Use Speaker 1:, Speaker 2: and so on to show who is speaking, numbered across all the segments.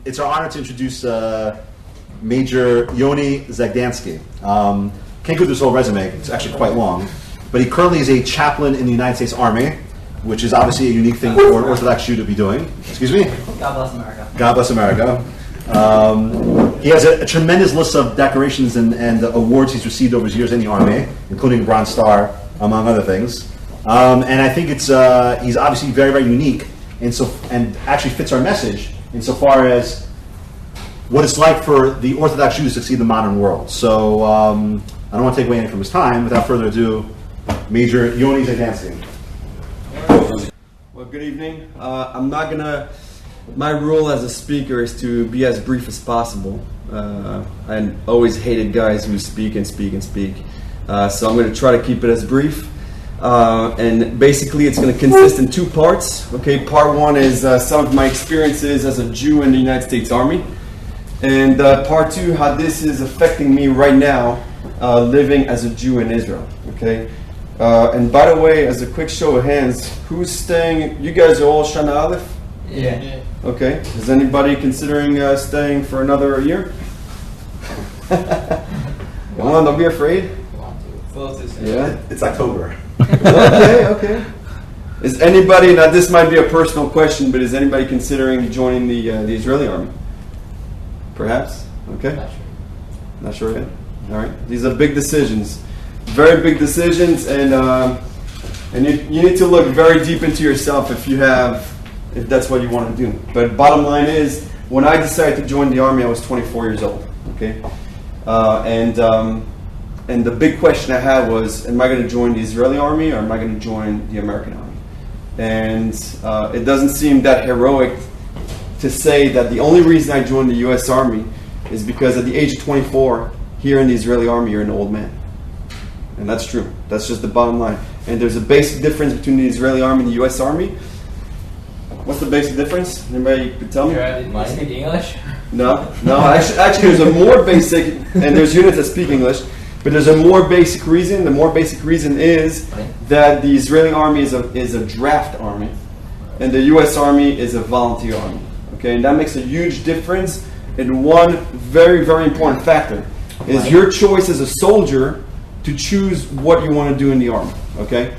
Speaker 1: It's our honor to introduce Major Yoni Zagdanski. Can't go through this whole resume, it's actually quite long, but he currently is a chaplain in the United States Army, which is obviously a unique thing for an Orthodox Jew to be doing. Excuse me?
Speaker 2: God bless America.
Speaker 1: God bless America. He has a tremendous list of decorations and awards he's received over his years in the Army, including a Bronze Star, among other things. And I think it's he's obviously very, very unique, and actually fits our message insofar as what it's like for the Orthodox Jews to succeed in the modern world. So I don't want to take away any from his time. Without further ado, Major Yoni Zagdanski.
Speaker 3: Well, good evening. I'm not gonna. My rule as a speaker is to be as brief as possible. I always hated guys who speak and speak and speak. So I'm going to try to keep it as brief. And basically, it's going to consist in two parts. Okay, part one is some of my experiences as a Jew in the United States Army, and part two, how this is affecting me right now, living as a Jew in Israel. Okay. And by the way, as a quick show of hands, who's staying? You guys are all Shana Aleph?
Speaker 2: Yeah.
Speaker 3: Okay. Is anybody considering staying for another year? Come on, don't be afraid. Yeah.
Speaker 1: It's October.
Speaker 3: Okay. Is anybody, now this might be a personal question, but is anybody considering joining the Israeli army? Perhaps? Okay. Not sure yet. All right. These are big decisions. Very big decisions, and you need to look very deep into yourself if that's what you want to do. But bottom line is, when I decided to join the army, I was 24 years old. Okay, and the big question I had was, am I going to join the Israeli army or am I going to join the American army? And it doesn't seem that heroic to say that the only reason I joined the U.S. Army is because at the age of 24, here in the Israeli army, you're an old man. And that's true. That's just the bottom line. And there's a basic difference between the Israeli army and the U.S. Army. What's the basic difference? Anybody could tell me?
Speaker 2: You speak English?
Speaker 3: No. Actually, there's a more basic, and there's units that speak English, but there's a more basic reason. The more basic reason is that the Israeli army is a draft army, and the U.S. Army is a volunteer army. Okay, and that makes a huge difference. And one very, very important factor is your choice as a soldier to choose what you want to do in the army. Okay,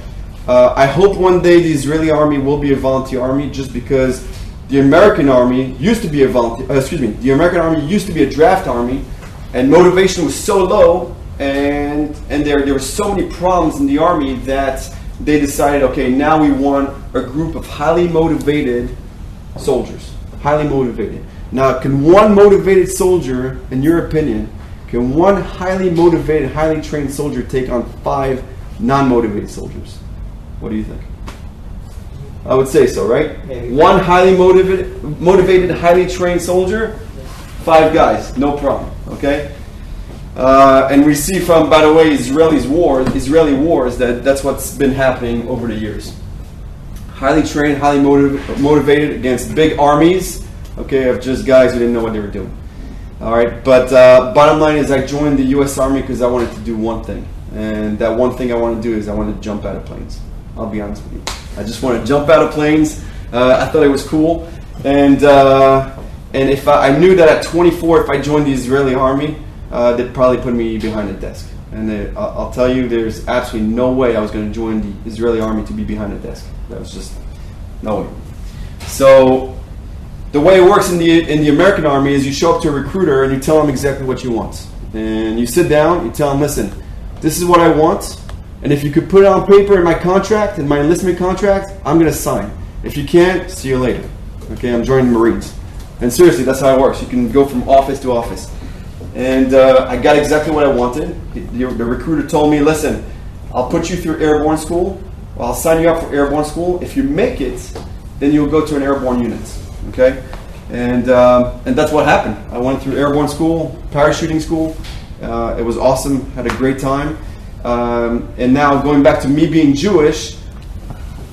Speaker 3: I hope one day the Israeli army will be a volunteer army, just because the American army used to be a the American army used to be a draft army, and motivation was so low, and there were so many problems in the army that they decided, okay, now we want a group of highly motivated soldiers. Highly motivated. Now, can one motivated soldier, in your opinion, can one highly motivated, highly trained soldier take on 5 non-motivated soldiers? What do you think? I would say so, right?
Speaker 2: Maybe.
Speaker 3: One highly motivated, highly trained soldier, 5 guys, no problem. Okay, and we see from, by the way, Israeli wars that's what's been happening over the years. Highly trained, highly motivated against big armies. Okay, of just guys who didn't know what they were doing. All right, but bottom line is, I joined the U.S. Army because I wanted to do one thing, and that one thing I wanted to do is I wanted to jump out of planes. I'll be honest with you. I just wanted to jump out of planes. I thought it was cool, and if I knew that at 24, if I joined the Israeli Army, they'd probably put me behind a desk. And I'll tell you, there's absolutely no way I was going to join the Israeli Army to be behind a desk. That was just no way. So the way it works in the American Army is you show up to a recruiter and you tell them exactly what you want. And you sit down, you tell them, listen, this is what I want, and if you could put it on paper in my contract, in my enlistment contract, I'm going to sign. If you can't, see you later. Okay, I'm joining the Marines. And seriously, that's how it works. You can go from office to office. And I got exactly what I wanted. The recruiter told me, listen, I'll put you through airborne school. I'll sign you up for airborne school. If you make it, then you'll go to an airborne unit. Okay, and that's what happened. I went through airborne school, parachuting school. It was awesome. Had a great time. And now going back to me being Jewish,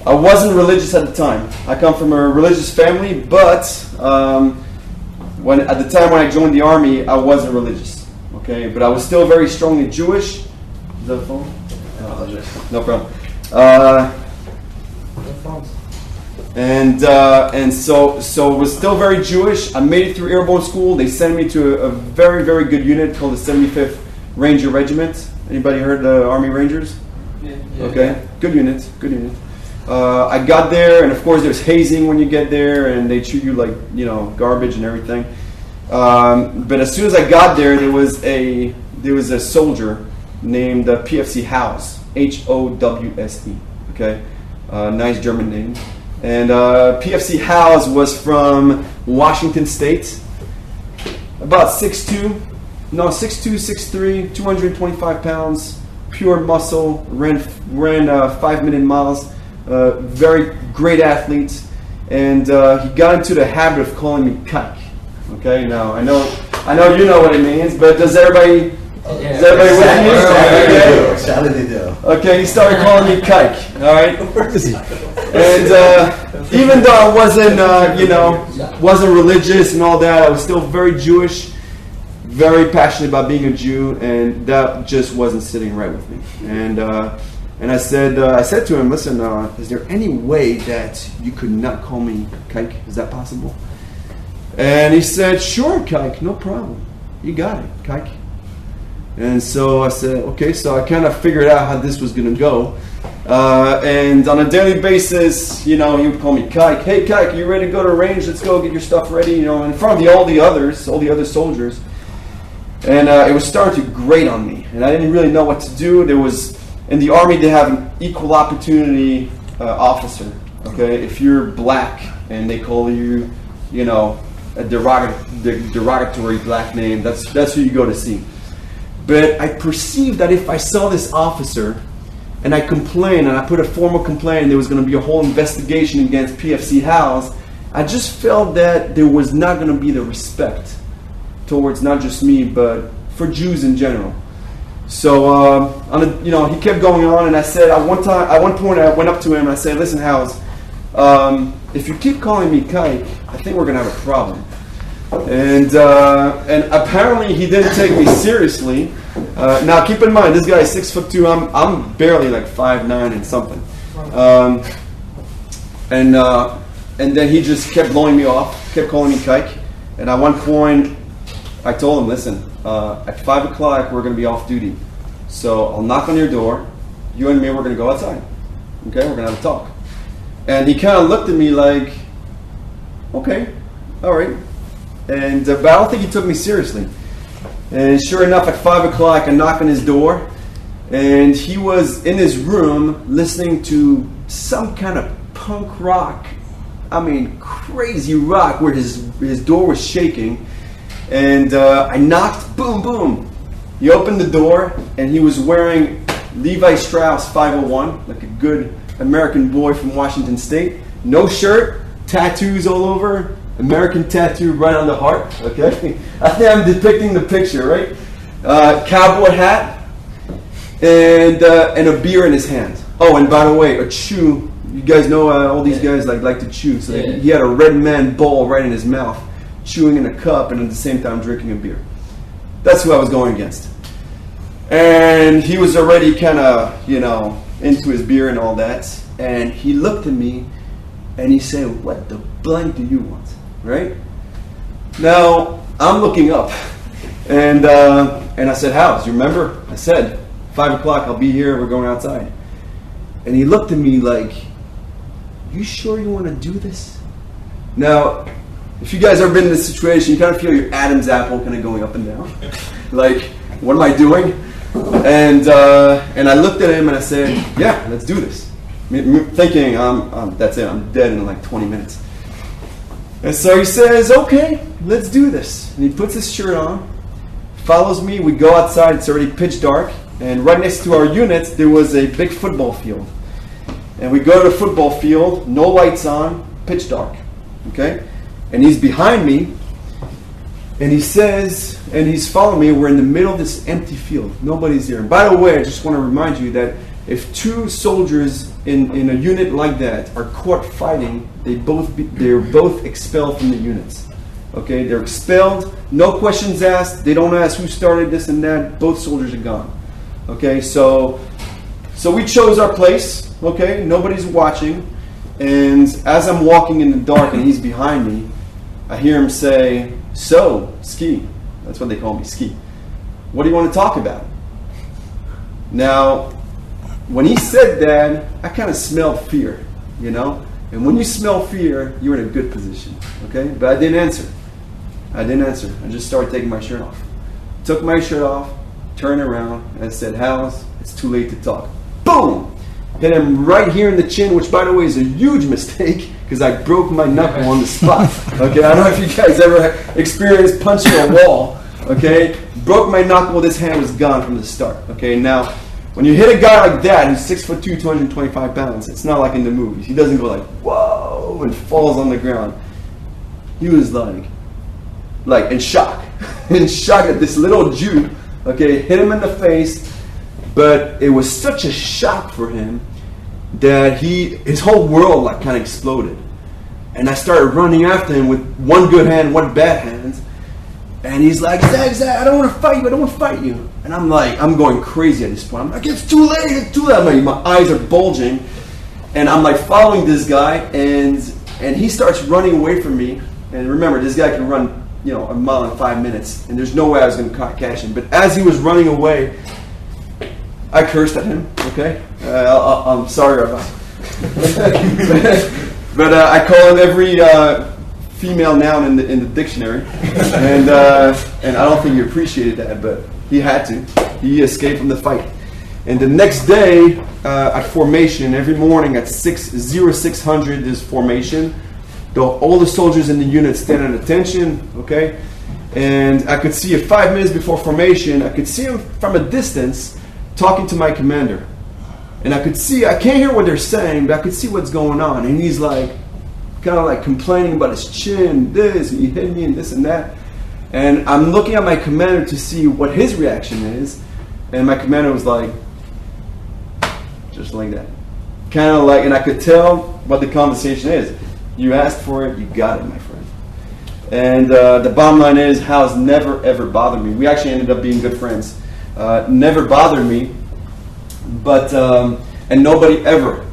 Speaker 3: I wasn't religious at the time. I come from a religious family, but at the time when I joined the army, I wasn't religious. Okay, but I was still very strongly Jewish. Is that a phone? No problem. And so it was still very Jewish. I made it through airborne school. They sent me to a very, very good unit called the 75th Ranger Regiment. Anybody heard the Army Rangers?
Speaker 2: Yeah.
Speaker 3: Okay, good unit. I got there, and of course there's hazing when you get there, and they treat you like garbage and everything. But as soon as I got there, there was a soldier named PFC Howes, Howse. Okay, nice German name. And PFC Howes was from Washington State, about 6'2", 6'3", 225 pounds, pure muscle, ran 5-minute miles, very great athlete, and he got into the habit of calling me kike. Okay, now I know you know what it means, but does everybody with me?
Speaker 1: Sadly they do.
Speaker 3: Okay, he started calling me kike. All right.
Speaker 1: Where is he?
Speaker 3: And even though I wasn't religious and all that, I was still very Jewish, very passionate about being a Jew, and that just wasn't sitting right with me. And I said to him, listen, is there any way that you could not call me kike? Is that possible? And he said, sure, kike, no problem. You got it, kike. And so I said, okay. So I kind of figured out how this was going to go. And on a daily basis, he would call me kike. Hey, kike, you ready to go to range? Let's go get your stuff ready. In front of all the other soldiers. And it was starting to grate on me, and I didn't really know what to do. There was in the Army they have an equal opportunity officer. Okay, if you're black and they call you, a derogatory black name, that's who you go to see. But I perceived that if I saw this officer and I complained and I put a formal complaint and there was going to be a whole investigation against PFC Howes, I just felt that there was not going to be the respect towards not just me but for Jews in general. So he kept going on, and I said at one point I went up to him and I said, listen, Howes, if you keep calling me kike, I think we're going to have a problem. And apparently he didn't take me seriously. Now keep in mind, this guy is 6'2". I'm barely like 5'9" and something. And then he just kept blowing me off, kept calling me kike. And at one point, I told him, listen, at 5 o'clock we're going to be off duty. So I'll knock on your door. You and me, we're going to go outside. Okay, we're going to have a talk. And he kind of looked at me like, okay, all right. And but I don't think he took me seriously. And sure enough, at 5 o'clock, I knock on his door, and he was in his room listening to some kind of punk rock. I mean, crazy rock, where his door was shaking. And I knocked, boom, boom. He opened the door, and he was wearing Levi Strauss 501, like a good American boy from Washington State. No shirt, tattoos all over, American tattoo right on the heart. Okay, I think I'm depicting the picture, right? Cowboy hat, and a beer in his hand. Oh, and by the way, a chew. You guys know all these guys like to chew. So he had a red man ball right in his mouth, chewing in a cup, and at the same time drinking a beer. That's who I was going against. And he was already kind of, into his beer and all that. And he looked at me, and he said, "What the blank do you want?" Right? Now, I'm looking up, and I said, "Howes, you remember? I said, 5 o'clock, I'll be here, we're going outside." And he looked at me like, "You sure you want to do this?" Now, if you guys ever been in this situation, you kind of feel your Adam's apple kind of going up and down. Like, what am I doing? And I looked at him and I said, "Yeah, let's do this." Thinking, that's it, I'm dead in like 20 minutes. And so he says, "Okay, let's do this." And he puts his shirt on, follows me, we go outside, it's already pitch dark, and right next to our unit, there was a big football field. And we go to the football field, no lights on, pitch dark, okay? And he's behind me, and he says, and he's following me, we're in the middle of this empty field, nobody's there. And by the way, I just want to remind you that if two soldiers in a unit like that are caught fighting, they're both expelled from the units. Okay, they're expelled, no questions asked, they don't ask who started this and that, both soldiers are gone. Okay, so we chose our place, okay, nobody's watching, And as I'm walking in the dark and he's behind me, I hear him say, "So, Ski," that's what they call me, Ski, "what do you want to talk about?" Now, when he said that, I kind of smelled fear, you know? And when you smell fear, you're in a good position, okay? But I didn't answer. I just started taking my shirt off. Took my shirt off, turned around, and I said, "Hals, it's too late to talk." Boom! Hit him right here in the chin, which, by the way, is a huge mistake because I broke my knuckle on the spot. Okay, I don't know if you guys ever experienced punching a wall. Okay, broke my knuckle. This hand was gone from the start. Okay, now when you hit a guy like that who's 6'2", 225 pounds, it's not like in the movies. He doesn't go like whoa and falls on the ground. He was like in shock, in shock at this little Jew. Okay, hit him in the face. But it was such a shock for him that his whole world like kind of exploded. And I started running after him with one good hand, one bad hand. And he's like, Zag, I don't want to fight you. And I'm like, I'm going crazy at this point. I'm like, it's too late. I'm like, my eyes are bulging. And I'm like following this guy and he starts running away from me. And remember, this guy can run, a mile in 5 minutes. And there's no way I was going to catch him. But as he was running away, I cursed at him, okay? I'm sorry, Rabbi. but I call him every female noun in the dictionary. And I don't think he appreciated that, but he had to. He escaped from the fight. And the next day, at formation, every morning at 600 is formation. All the soldiers in the unit stand at attention, okay? And I could see 5 minutes before formation, I could see him from a distance talking to my commander. And I can't hear what they're saying, but I could see what's going on. And he's like, kind of like complaining about his chin, this, and he hit me, and this and that. And I'm looking at my commander to see what his reaction is. And my commander was like, just like that. Kind of like, and I could tell what the conversation is. You asked for it, you got it, my friend. And the bottom line is, Hal's never, ever bothered me. We actually ended up being good friends. Never bothered me, but and nobody ever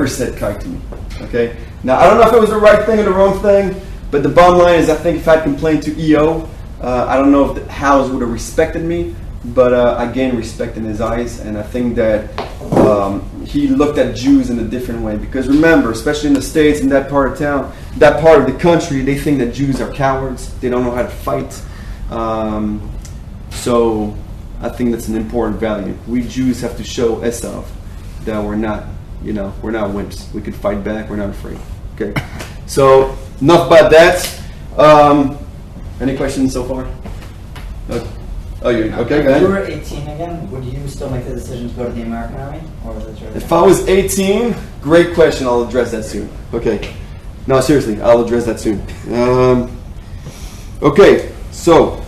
Speaker 3: said kike to me. Okay. Now I don't know if it was the right thing or the wrong thing, but the bottom line is I think if I'd complained to EO, I don't know if the Hals would have respected me, but I gained respect in his eyes, and I think that he looked at Jews in a different way. Because remember, especially in the States, in that part of town, that part of the country, they think that Jews are cowards. They don't know how to fight. So I think that's an important value. We Jews have to show Esav that we're not wimps. We can fight back. We're not afraid. Okay. So enough about that. Any questions so far? Oh, you okay? Go
Speaker 2: If you were
Speaker 3: ahead.
Speaker 2: 18 again, would you still make the decision to go to the American Army, or was it your?
Speaker 3: If I was 18, great question. I'll address that soon. Okay. No, seriously, I'll address that soon. Okay. So.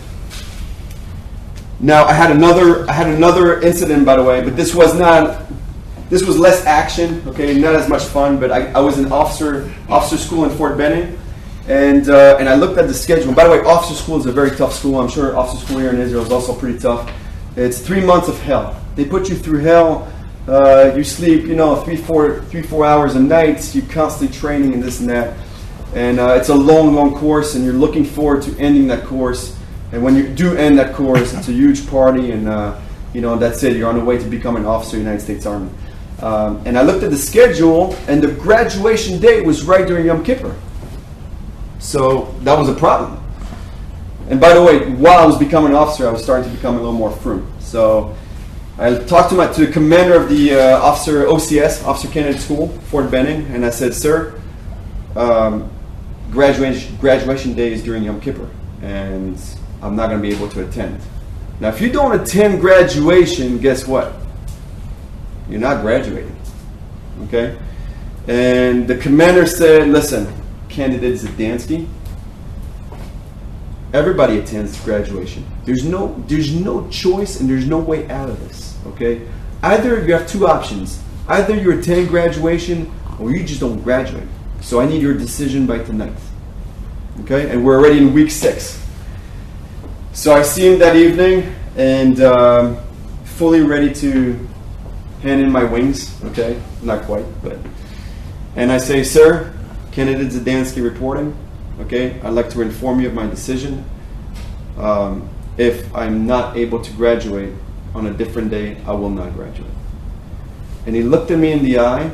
Speaker 3: Now I had another incident, by the way, but this was less action, okay, not as much fun. But I was in officer school in Fort Benning, and I looked at the schedule. By the way, officer school is a very tough school. I'm sure officer school here in Israel is also pretty tough. It's 3 months of hell. They put you through hell. You sleep, 3-4 hours a night. You're constantly training and this and that, and it's a long course, and you're looking forward to ending that course. And when you do end that course, it's a huge party, and that's it. You're on the way to become an officer of the United States Army. And I looked at the schedule, and the graduation date was right during Yom Kippur. So that was a problem. And by the way, while I was becoming an officer, I was starting to become a little more firm. So I talked to the commander of the officer OCS, Officer Candidate School, Fort Benning, and I said, "Sir, graduation day is during Yom Kippur, and I'm not going to be able to attend." Now, if you don't attend graduation, guess what? You're not graduating. Okay? And the commander said, "Listen, Candidate Zagdanski, everybody attends graduation. There's no choice, and there's no way out of this. Okay? Either you have two options. Either you attend graduation, or you just don't graduate. So I need your decision by tonight." Okay? And we're already in week 6. So I see him that evening, and fully ready to hand in my wings. Okay, not quite, but And I say, sir, candidate Zagdanski reporting. Okay, I'd like to inform you of my decision. If I'm not able to graduate on a different day, I will not graduate. And he looked at me in the eye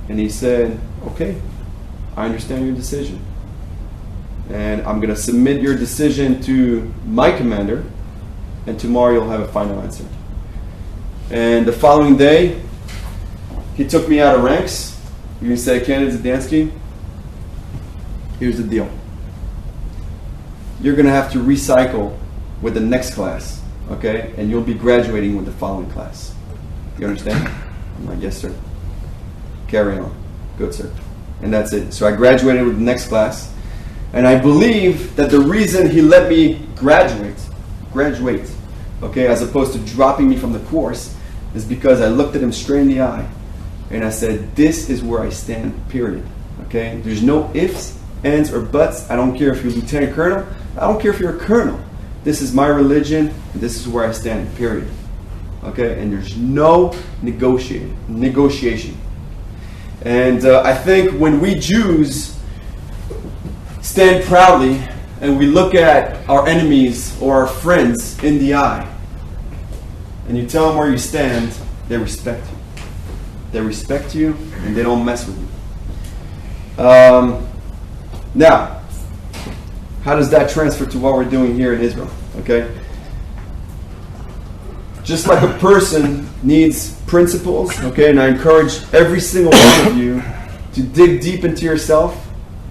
Speaker 3: and he said, okay, I understand your decision. And I'm going to submit your decision to my commander, and tomorrow you'll have a final answer. And the following day, he took me out of ranks. He said, candidate Zagdanski, here's the deal. You're going to have to recycle with the next class, okay? And you'll be graduating with the following class. You understand? I'm like, yes, sir. Carry on. Good, sir. And that's it. So I graduated with the next class. And I believe that the reason he let me graduate, okay, as opposed to dropping me from the course, is because I looked at him straight in the eye and I said, this is where I stand, period. Okay? There's no ifs, ands, or buts. I don't care if you're a lieutenant colonel. I don't care if you're a colonel. This is my religion, and this is where I stand, period. Okay? And there's no negotiation. And I think when we Jews stand proudly and we look at our enemies or our friends in the eye, and you tell them where you stand, they respect you. They respect you, and they don't mess with you. Now, how does that transfer to what we're doing here in Israel? Okay? Just like a person needs principles, okay, and I encourage every single one of you to dig deep into yourself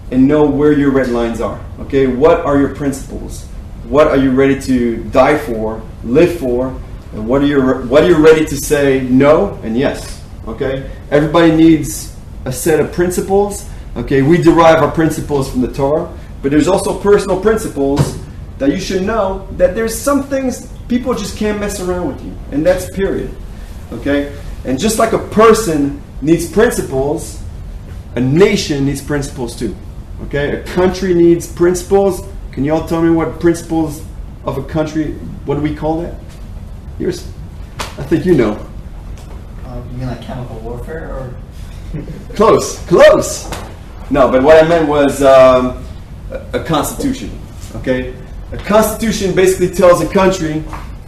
Speaker 3: and know where your red lines are. Okay? What are your principles? What are you ready to die for, live for, and what are you ready to say no and yes? Okay? Everybody needs a set of principles. Okay, we derive our principles from the Torah, but there's also personal principles that you should know that there's some things people just can't mess around with you, and that's period. Okay? And just like a person needs principles, a nation needs principles too. Okay? A country needs principles. Can you all tell me what principles of a country, what do we call that? Here's, I think you know.
Speaker 2: You mean like chemical warfare, or?
Speaker 3: Close. No, but what I meant was a constitution. Okay? A constitution basically tells a country,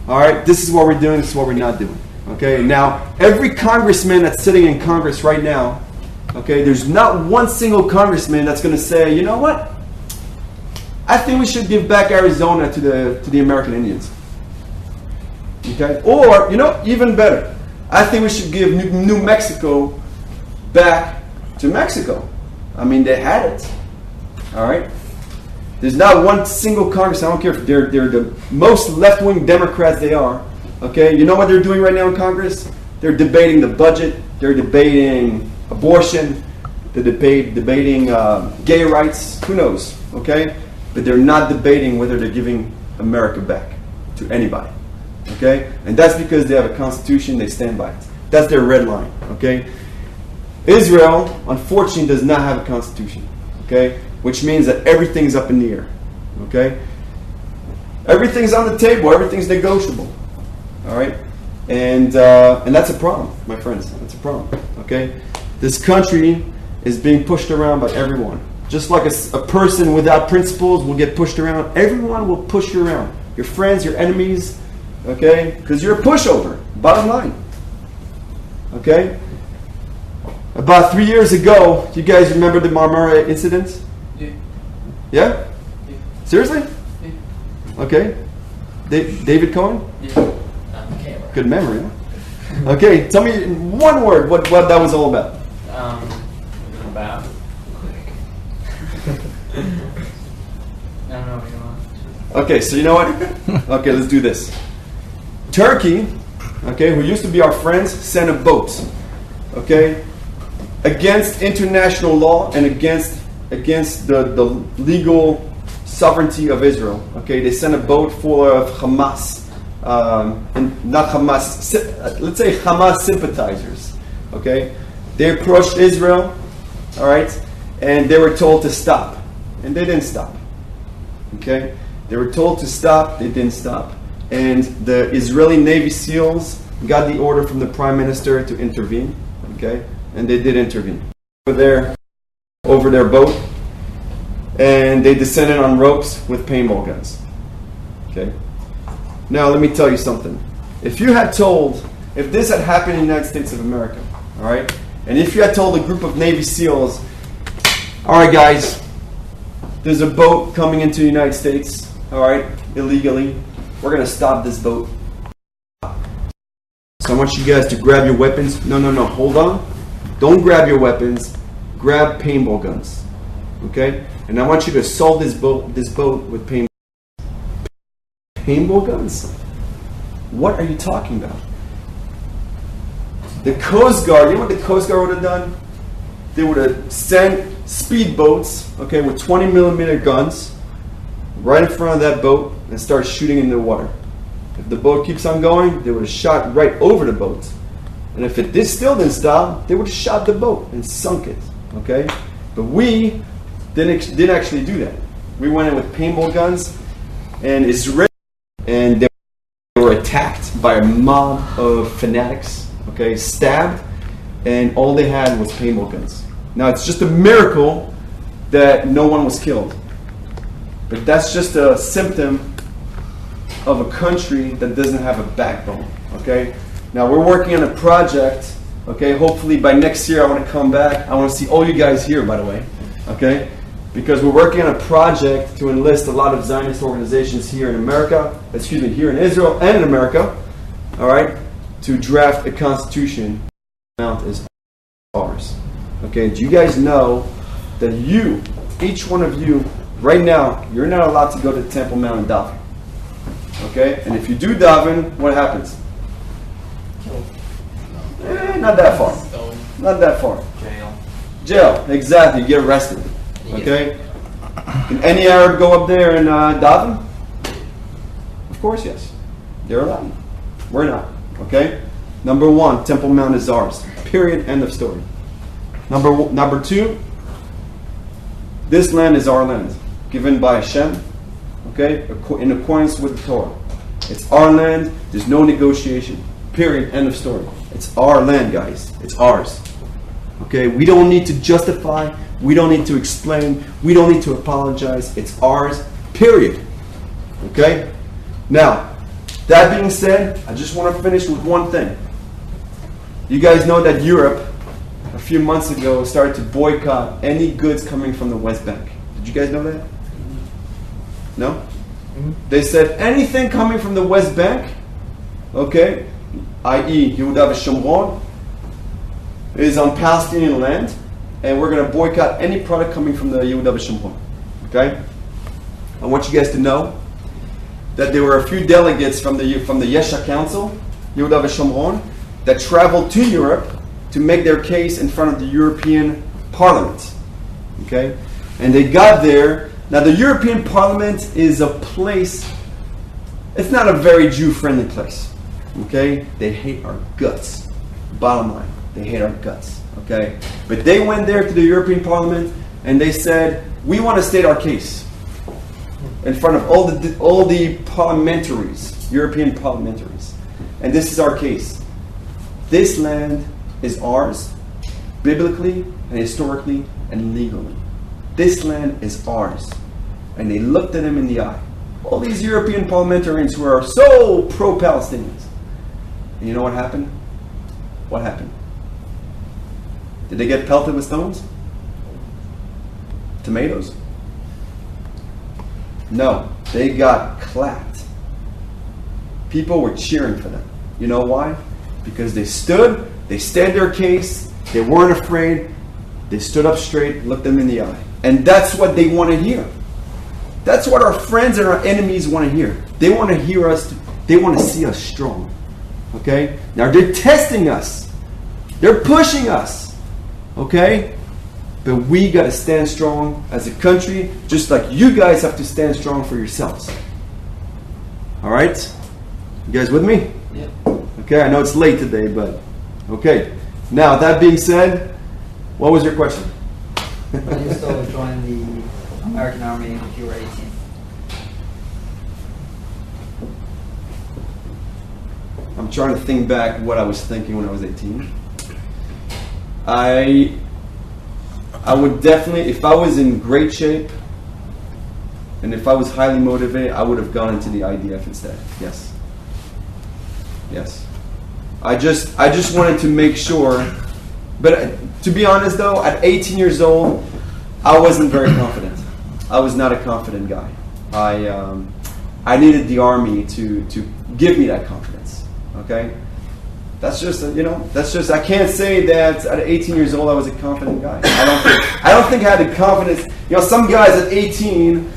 Speaker 3: all right, this is what we're doing, this is what we're not doing. Okay? Now, every congressman that's sitting in Congress right now, okay, there's not one single congressman that's going to say, you know what? I think we should give back Arizona to the American Indians. Okay? Or, you know, even better, I think we should give New Mexico back to Mexico. I mean, they had it. All right? There's not one single Congress, I don't care if they're the most left-wing Democrats they are. Okay? You know what they're doing right now in Congress? They're debating the budget. They're debating abortion. They're debating gay rights. Who knows? Okay? But they're not debating whether they're giving America back to anybody. Okay? And that's because they have a constitution, they stand by it. That's their red line. Okay? Israel, unfortunately, does not have a constitution. Okay? Which means that everything's up in the air. Okay? Everything's on the table, everything's negotiable. Alright? And that's a problem, my friends. That's a problem. Okay? This country is being pushed around by everyone. Just like a person without principles will get pushed around, everyone will push you around. Your friends, your enemies, okay? Because you're a pushover, bottom line. Okay? About 3 years ago, do you guys remember the Marmara incident?
Speaker 2: Yeah.
Speaker 3: Yeah?
Speaker 2: Yeah.
Speaker 3: Seriously?
Speaker 2: Yeah.
Speaker 3: Okay. David Cohen?
Speaker 2: Yeah. On camera.
Speaker 3: Good memory, huh? Okay, tell me in one word what that was all about.
Speaker 2: About. I don't know what you want.
Speaker 3: Okay, so you know what? Okay, let's do this. Turkey, okay, who used to be our friends, sent a boat, okay, against international law and against the legal sovereignty of Israel. Okay, they sent a boat full of Hamas, and not Hamas, let's say Hamas sympathizers. Okay, they approached Israel, all right, and they were told to stop, and they didn't stop. Okay, they were told to stop, they didn't stop, and the Israeli Navy SEALs got the order from the Prime Minister to intervene. Okay, and they did intervene. over their boat, and they descended on ropes with paintball guns. Okay. Now let me tell you something. If this had happened in the United States of America, all right, and if you had told a group of Navy SEALs, all right, guys, there's a boat coming into the United States, all right, illegally. We're going to stop this boat. So I want you guys to grab your weapons. No, hold on. Don't grab your weapons. Grab paintball guns. Okay? And I want you to assault this boat with paintball guns? What are you talking about? The Coast Guard, you know what the Coast Guard would have done? They would have sent speedboats, okay, with 20 millimeter guns right in front of that boat and start shooting in the water. If the boat keeps on going, they would have shot right over the boat. And if it still didn't stop, they would have shot the boat and sunk it, okay? But we didn't actually do that. We went in with paintball guns, and they were attacked by a mob of fanatics, okay, stabbed, and all they had was paintball guns. Now, it's just a miracle that no one was killed. But that's just a symptom of a country that doesn't have a backbone, okay? Now, we're working on a project, okay? Hopefully by next year I want to come back. I want to see all you guys here, by the way, okay? Because we're working on a project to enlist a lot of Zionist organizations here in here in Israel and in America, all right, to draft a constitution. Mount is ours. Okay, do you guys know that each one of you, right now, you're not allowed to go to the Temple Mount and daven. Okay, and if you do daven, what happens? Not that far. Not that far. Jail, exactly. You get arrested. Okay? Can any Arab go up there and daven? Of course, yes. They're allowed. We're not. Okay? Number one, Temple Mount is ours. Period. End of story. Number two, this land is our land, given by Hashem, okay, in accordance with the Torah. It's our land. There's no negotiation. Period. End of story. It's our land, guys. It's ours. Okay? We don't need to justify. We don't need to explain. We don't need to apologize. It's ours. Period. Okay? Now, that being said, I just want to finish with one thing. You guys know that Europe, a few months ago, started to boycott any goods coming from the West Bank. Did you guys know that? No? Mm-hmm. They said anything coming from the West Bank, okay, i.e. Yehuda v'Shomron, is on Palestinian land, and we're going to boycott any product coming from the Yehuda v'Shomron. Okay? I want you guys to know that there were a few delegates from the Yesha Council, Yehuda v'Shomron, that traveled to Europe to make their case in front of the European Parliament. Okay? And they got there. Now, the European Parliament is a place, it's not a very Jew-friendly place. Okay? They hate our guts. Bottom line, they hate our guts. Okay? But they went there to the European Parliament and they said, we want to state our case in front of all the parliamentaries, European parliamentaries. And this is our case. This land is ours, biblically and historically and legally. This land is ours. And they looked at him in the eye. All these European parliamentarians who are so pro-Palestinians. And you know what happened? What happened? Did they get pelted with stones? Tomatoes? No, they got clapped. People were cheering for them. You know why? Because they stood their case, they weren't afraid, they stood up straight, looked them in the eye. And that's what they want to hear. That's what our friends and our enemies want to hear. They want to hear us, they want to see us strong. Okay? Now they're testing us. They're pushing us. Okay? But we got to stand strong as a country, just like you guys have to stand strong for yourselves. Alright? You guys with me?
Speaker 2: Yeah.
Speaker 3: Okay, I know it's late today, but okay. Now, that being said, what was your question?
Speaker 2: But you still join the American Army if you were 18.
Speaker 3: I'm trying to think back what I was thinking when I was 18. I I would definitely, if I was in great shape, and if I was highly motivated, I would have gone into the IDF instead. Yes. Yes. I just wanted to make sure. But to be honest, though, at 18 years old, I wasn't very confident. I was not a confident guy. I needed the army to give me that confidence. Okay. That's just I can't say that at 18 years old I was a confident guy. I don't think I had the confidence. Some guys at 18,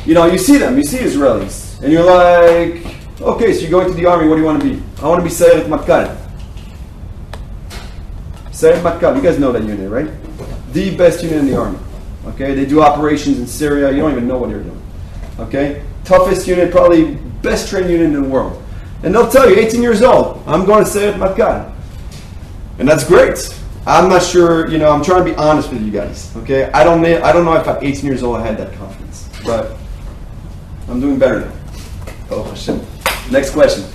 Speaker 3: you see them, you see Israelis, and you're like, okay, so you're going to the army. What do you want to be? I want to be Sayeret Matkal. Sayeret Matkal. You guys know that unit, right? The best unit in the army. Okay, they do operations in Syria. You don't even know what you're doing. Okay, toughest unit, probably best trained unit in the world. And they'll tell you, 18 years old, I'm going to Sayeret Matkal. And that's great. I'm not sure, I'm trying to be honest with you guys. Okay? I don't know if at 18 years old I had that confidence. But I'm doing better now. Oh, Hashem. Next question.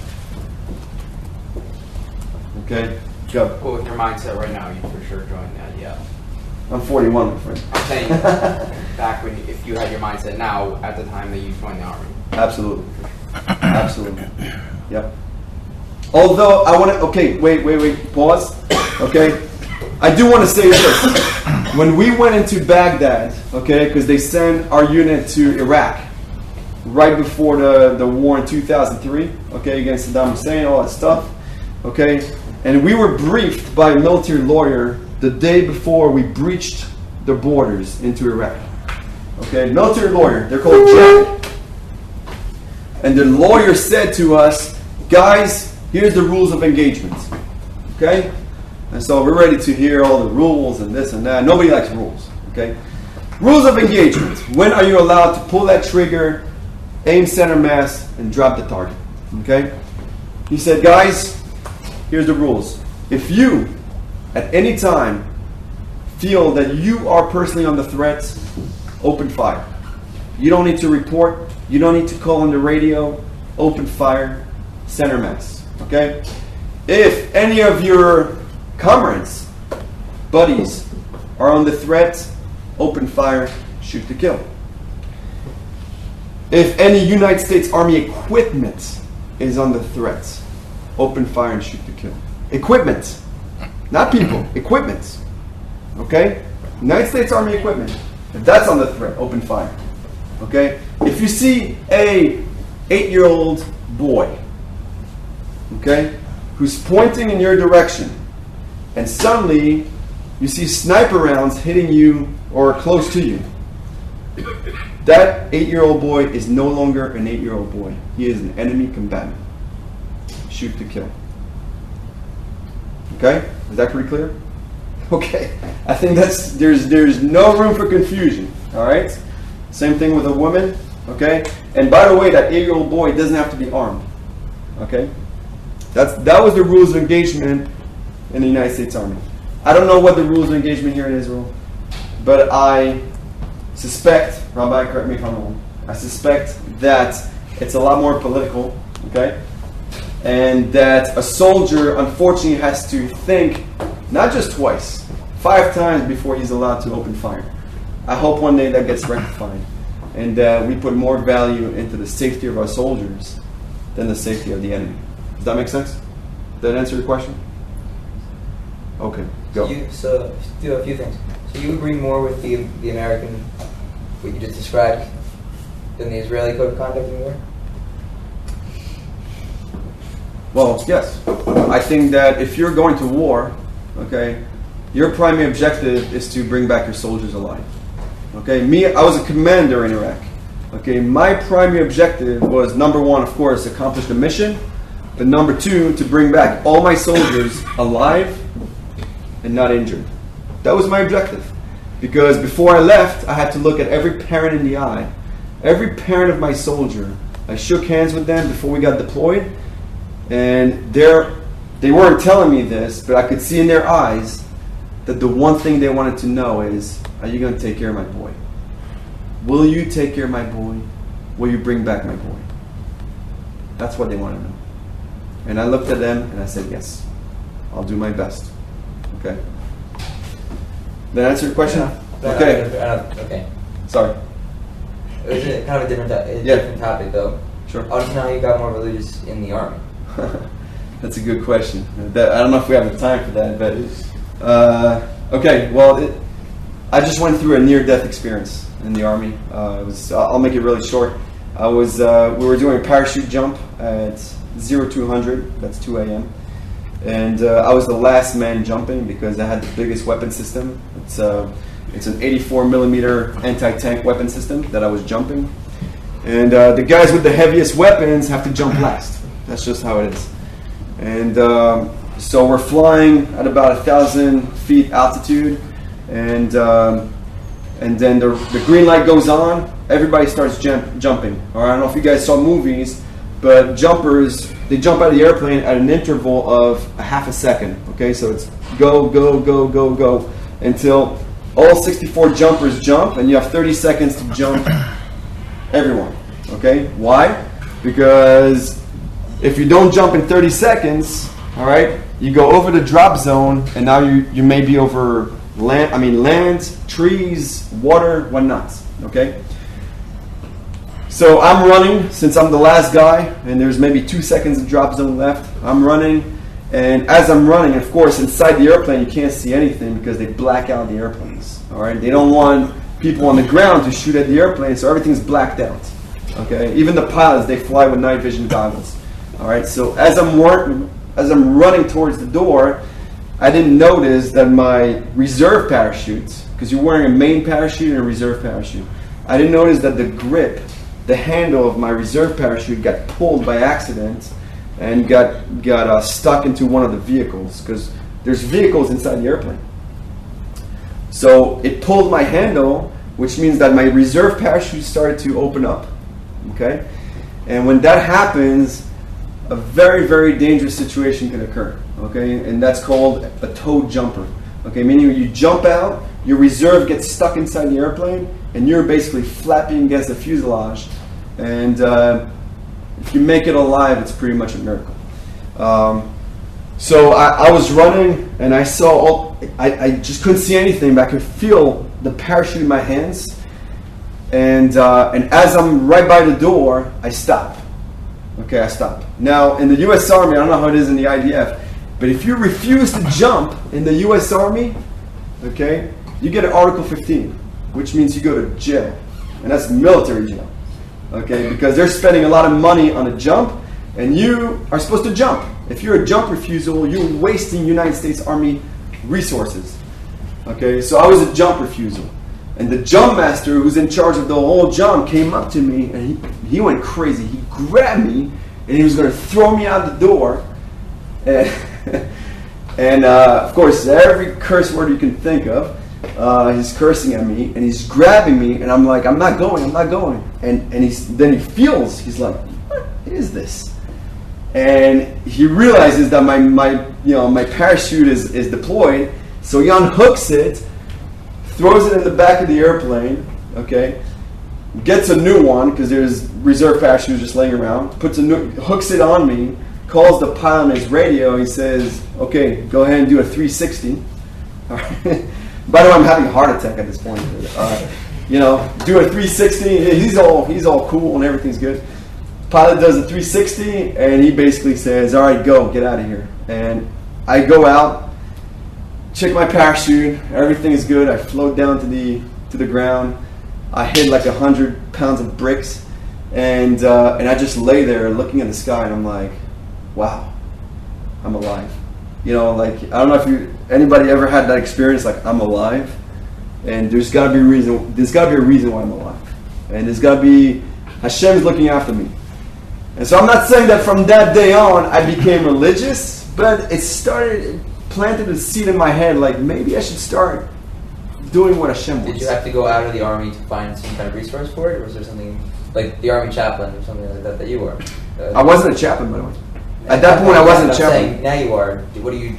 Speaker 3: Okay, go.
Speaker 4: Well, with your mindset right now, you for sure join the IDF.
Speaker 3: I'm 41, my friend.
Speaker 4: I'm saying, back when, if you had your mindset now, at the time that you joined the army.
Speaker 3: Absolutely. Absolutely. Yep. Although I want to, okay, wait, pause. Okay, I do want to say this. When we went into Baghdad, okay, because they sent our unit to Iraq right before the war in 2003, okay, against Saddam Hussein, all that stuff, okay, and we were briefed by a military lawyer the day before we breached the borders into Iraq. Okay, military lawyer, they're called Jack. And the lawyer said to us, guys, here's the rules of engagement. Okay? And so we're ready to hear all the rules and this and that. Nobody likes rules. Okay? Rules of engagement. When are you allowed to pull that trigger, aim center mass, and drop the target? Okay? He said, guys, here's the rules. If you, at any time, feel that you are personally on the threat, open fire. You don't need to report. You don't need to call on the radio. Open fire, center mass. Okay? If any of your comrades, buddies, are on the threat, open fire, shoot to kill. If any United States Army equipment is on the threat, open fire and shoot to kill. Equipment. Not people. Equipment. Okay? United States Army equipment. If that's on the threat, open fire. Okay? If you see a 8-year-old boy, okay, who's pointing in your direction, and suddenly you see sniper rounds hitting you or close to you, that 8-year-old boy is no longer an 8-year-old boy. He is an enemy combatant. Shoot to kill. Okay? Is that pretty clear? Okay. I think there's no room for confusion. Alright? Same thing with a woman. Okay? And by the way, that 8-year-old boy doesn't have to be armed. Okay? That was the rules of engagement in the United States Army. I don't know what the rules of engagement here in Israel, but I suspect, Rabbi, correct me if I'm wrong, I suspect that it's a lot more political, okay? And that a soldier, unfortunately, has to think not just twice, 5 times before he's allowed to open fire. I hope one day that gets rectified, and that we put more value into the safety of our soldiers than the safety of the enemy. Does that make sense? Did that answer your question? Okay, go.
Speaker 2: So do a few things. So you agree more with the American, what you just described, than the Israeli code of conduct in war?
Speaker 3: Well, yes. I think that if you're going to war, okay, your primary objective is to bring back your soldiers alive. Okay, I was a commander in Iraq. Okay, my primary objective was, number 1, of course, accomplish the mission, but number 2, to bring back all my soldiers alive and not injured. That was my objective. Because before I left, I had to look at every parent in the eye. Every parent of my soldier. I shook hands with them before we got deployed. And they weren't telling me this, but I could see in their eyes that the one thing they wanted to know is, are you going to take care of my boy? Will you take care of my boy? Will you bring back my boy? That's what they want to know. And I looked at them and I said, yes, I'll do my best. Okay? Did that answer your question?
Speaker 2: Yeah.
Speaker 3: Okay.
Speaker 2: Okay.
Speaker 3: Sorry.
Speaker 2: It was kind of a different, different topic, though.
Speaker 3: Sure.
Speaker 2: I want to know how you got more religious in the army.
Speaker 3: That's a good question. I don't know if we have the time for that, but okay. Well, I just went through a near-death experience in the army. I'll make it really short. We were doing a parachute jump at 0200. That's 2 a.m. And I was the last man jumping because I had the biggest weapon system. It's an 84 millimeter anti-tank weapon system that I was jumping. And the guys with the heaviest weapons have to jump last. That's just how it is. And so we're flying at about 1,000 feet altitude, and then the green light goes on. Everybody starts jumping. All right, I don't know if you guys saw movies, but jumpers, they jump out of the airplane at an interval of a half a second. Okay, so it's go, go, go, go, go, until all 64 jumpers jump, and you have 30 seconds to jump everyone. Okay, why? Because if you don't jump in 30 seconds, all right, you go over the drop zone, and now you may be over land, trees, water, whatnot. Okay. So I'm running, since I'm the last guy, and there's maybe 2 seconds of drop zone left. I'm running, and as I'm running, of course, inside the airplane you can't see anything because they black out the airplanes. All right, they don't want people on the ground to shoot at the airplane, so everything's blacked out. Okay, even the pilots, they fly with night vision goggles. All right, so as I'm running towards the door, I didn't notice that my reserve parachute, because you're wearing a main parachute and a reserve parachute, I didn't notice that the grip, the handle of my reserve parachute got pulled by accident and got stuck into one of the vehicles, because there's vehicles inside the airplane. So it pulled my handle, which means that my reserve parachute started to open up. Okay, and when that happens, a very, very dangerous situation can occur. Okay, and that's called a towed jumper. Okay, meaning you jump out, your reserve gets stuck inside the airplane, and you're basically flapping against the fuselage. And if you make it alive, it's pretty much a miracle. So I was running, and I saw I just couldn't see anything, but I could feel the parachute in my hands. And as I'm right by the door, I stop. Okay, I stop. Now, in the U.S. Army, I don't know how it is in the IDF, but if you refuse to jump in the U.S. Army, okay, you get an Article 15, which means you go to jail. And that's military jail. Okay, because they're spending a lot of money on a jump, and you are supposed to jump. If you're a jump refusal, you're wasting United States Army resources. Okay, so I was a jump refusal. And the jump master, who's in charge of the whole jump, came up to me, and he went crazy. He grabbed me, and he was going to throw me out the door. And of course, every curse word you can think of, he's cursing at me, and he's grabbing me, and I'm like, I'm not going. And then he feels, he's like, what is this? And he realizes that my parachute is deployed, so he unhooks it, throws it in the back of the airplane, okay, gets a new one, because there's reserve parachutes just laying around, hooks it on me, calls the pilot on his radio, he says, okay, go ahead and do a 360. All right. By the way, I'm having a heart attack at this point. Do a 360, he's all cool and everything's good. Pilot does a 360, and he basically says, all right, go, get out of here. And I go out, check my parachute, everything is good. I float down to the ground. I hit like 100 pounds of bricks, and I just lay there looking at the sky, and I'm like, wow, I'm alive. I don't know if anybody ever had that experience, like I'm alive, and there's got to be a reason. There's got to be a reason why I'm alive, and there's got to be Hashem's looking after me. And so I'm not saying that from that day on I became religious, but it planted a seed in my head, like maybe I should start doing what Hashem wants.
Speaker 2: Did you have to go out of the army to find some kind of resource for it, or was there something like the army chaplain or something like that you were?
Speaker 3: I wasn't a chaplain, by the way. At that point, I wasn't a chaplain.
Speaker 2: Now you are. What do you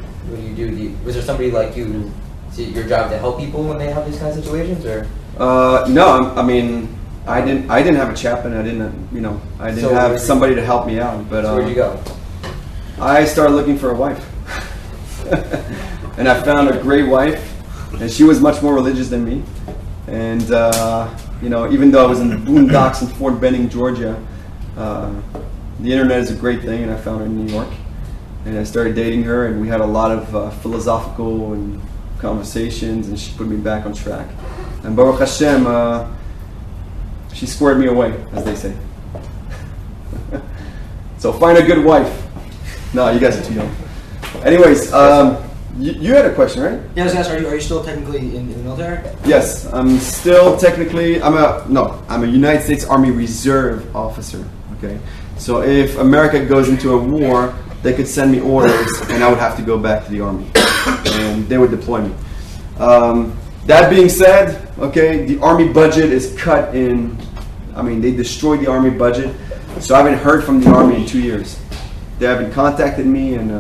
Speaker 2: do? Was there somebody like you? Is it your job to help people when they have these kind of situations, or?
Speaker 3: No, I mean, I didn't have a chaplain. I didn't have somebody to help me out. But
Speaker 2: so where'd you go?
Speaker 3: I started looking for a wife, and I found a great wife, and she was much more religious than me. And even though I was in the boondocks in Fort Benning, Georgia, the internet is a great thing, and I found her in New York. And I started dating her, and we had a lot of philosophical and conversations, and she put me back on track. And Baruch Hashem, she squared me away, as they say. So find a good wife. No, you guys are too young. Anyways, you had a question, right?
Speaker 5: Yes, are you still technically in the military?
Speaker 3: Yes, I'm still technically, I'm a United States Army Reserve officer, okay? So if America goes into a war, they could send me orders and I would have to go back to the Army. And they would deploy me. That being said, okay, the Army budget is cut in, they destroyed the Army budget. So I haven't heard from the Army in 2 years. They haven't contacted me, and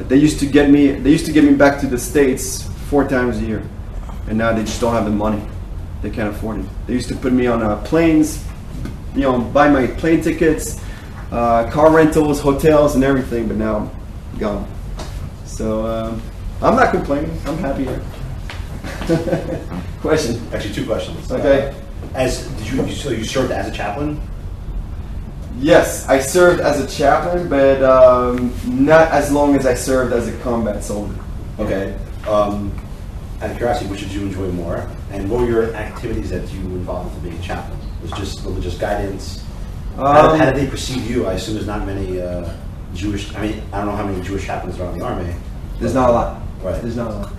Speaker 3: they used to get me back to the States 4 times a year, and now they just don't have the money. They can't afford it. They used to put me on planes, buy my plane tickets, car rentals, hotels, and everything. But now, gone. So I'm not complaining. I'm happy here. Question.
Speaker 1: Actually, 2 questions.
Speaker 3: Okay.
Speaker 1: So you served as a chaplain?
Speaker 3: Yes, I served as a chaplain, but not as long as I served as a combat soldier.
Speaker 1: Okay. Out of curiosity, which did you enjoy more? And what were your activities that you were involved in being a chaplain? Was it just religious guidance? How did they perceive you? I assume there's not many Jewish, I don't know how many Jewish chaplains are in the Army.
Speaker 3: There's not a lot.
Speaker 1: Right.
Speaker 3: There's not a lot.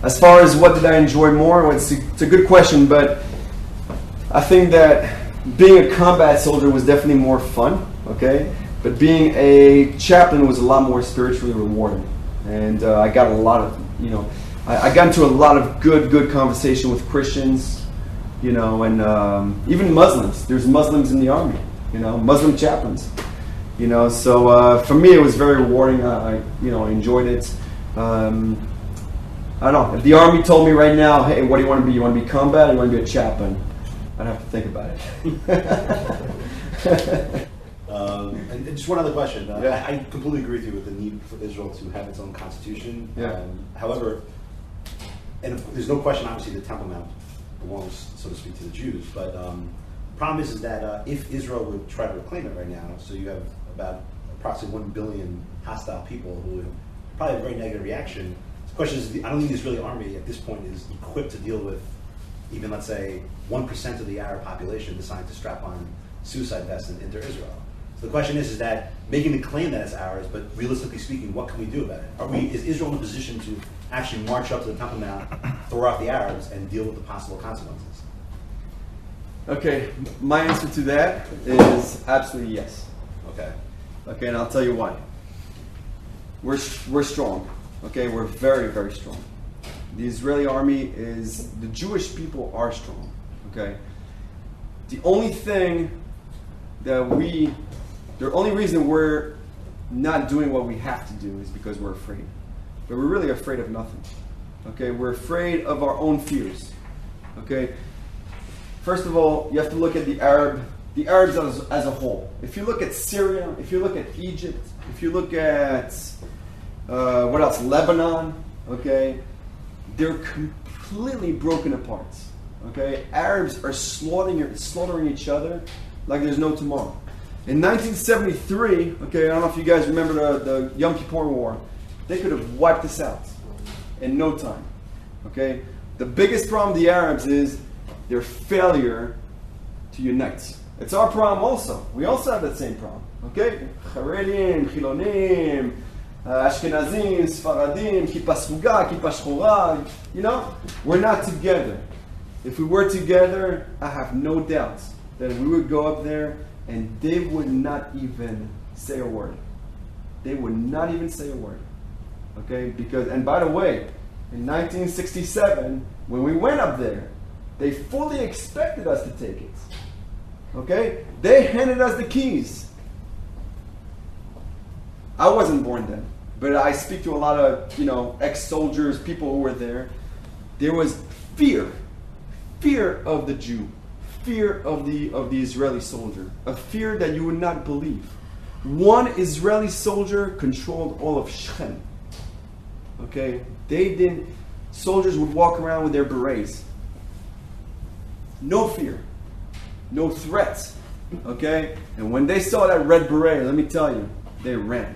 Speaker 3: As far as what did I enjoy more, well, it's a good question, but I think that being a combat soldier was definitely more fun, okay? But being a chaplain was a lot more spiritually rewarding. And I got a lot of, I got into a lot of good conversation with Christians, and even Muslims. There's Muslims in the Army, Muslim chaplains. So for me it was very rewarding. I enjoyed it. I don't know. If the Army told me right now, hey, what do you want to be? You want to be combat or you want to be a chaplain? I'd have to think about it.
Speaker 1: And just one other question.
Speaker 3: Yeah.
Speaker 1: I completely agree with you with the need for Israel to have its own constitution.
Speaker 3: Yeah.
Speaker 1: However, and there's no question, obviously, the Temple Mount belongs, so to speak, to the Jews. But the problem is that if Israel would try to reclaim it right now, so you have about approximately 1 billion hostile people who would probably have a very negative reaction. The question is, I don't think the Israeli army at this point is equipped to deal with even, let's say, 1% of the Arab population deciding to strap on suicide vests and enter Israel. So the question is that making the claim that it's ours, but realistically speaking, what can we do about it? Is Israel in a position to actually march up to the Temple Mount, throw off the Arabs, and deal with the possible consequences?
Speaker 3: Okay, my answer to that is absolutely yes.
Speaker 1: Okay,
Speaker 3: and I'll tell you why. We're strong. Okay, we're very, very strong. The Israeli army the Jewish people are strong. Okay, the only reason we're not doing what we have to do is because we're afraid. But we're really afraid of nothing. Okay, we're afraid of our own fears. Okay, first of all, you have to look at the Arabs as a whole. If you look at Syria, if you look at Egypt, if you look at what else? Lebanon. Okay, they're completely broken apart. Okay, Arabs are slaughtering each other like there's no tomorrow. In 1973, okay, I don't know if you guys remember the Yom Kippur War. They could have wiped us out in no time. Okay, the biggest problem with the Arabs is their failure to unite. It's our problem also. We also have that same problem. Okay, Haredim, Chilonim, Ashkenazim, Sfaradim, Kippa Sruga, Kippa Shchora. We're not together. If we were together, I have no doubt that we would go up there and they would not even say a word. They would not even say a word. Okay? And by the way, in 1967, when we went up there, they fully expected us to take it. Okay? They handed us the keys. I wasn't born then, but I speak to a lot of, ex-soldiers, people who were there. There was fear of the Jew, fear of the Israeli soldier, a fear that you would not believe. One Israeli soldier controlled all of Shechem. Okay, soldiers would walk around with their berets, No fear. No threats. Okay? And when they saw that red beret, let me tell you, they ran.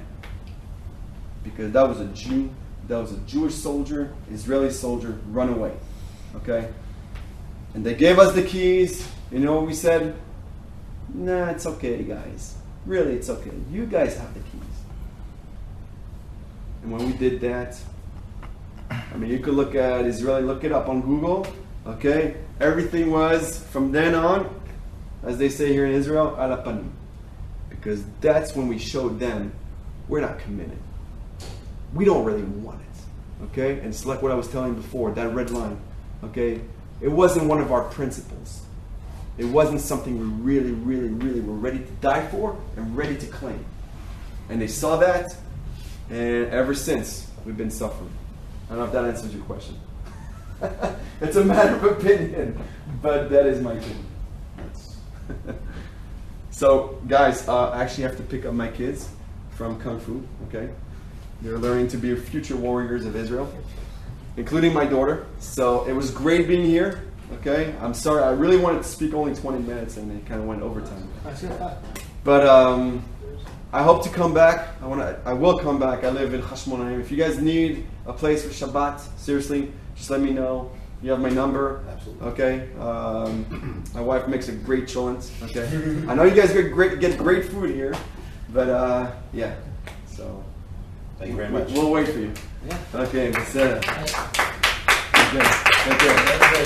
Speaker 3: Because that was a Jew, that was a Jewish soldier, Israeli soldier, run away. Okay? And they gave us the keys. You know what we said? Nah, it's okay, guys. Really, it's okay. You guys have the keys. And when we did that, I mean, you could look at Israeli, look it up on Google. Okay? Everything was, from then on, as they say here in Israel, ala panim. Because that's when we showed them we're not committed. We don't really want it. Okay? And it's like what I was telling you before, that red line. Okay? It wasn't one of our principles. It wasn't something we really, really, really were ready to die for and ready to claim. And they saw that, and ever since, we've been suffering. I don't know if that answers your question. It's a matter of opinion, but that is my opinion. So, guys, I actually have to pick up my kids from Kung Fu, okay? They're learning to be future warriors of Israel, including my daughter. So it was great being here, okay? I'm sorry, I really wanted to speak only 20 minutes and it kind of went overtime. But I hope to come back. I will come back. I live in Hashmonaim. If you guys need a place for Shabbat, seriously, just let me know. You have my number.
Speaker 1: Absolutely.
Speaker 3: Okay. My wife makes a great cholent. Okay. I know you guys get great food here, but yeah. So
Speaker 1: Thank you very much.
Speaker 3: We'll wait for you.
Speaker 5: Yeah.
Speaker 3: Okay. That's it. Okay. Take care.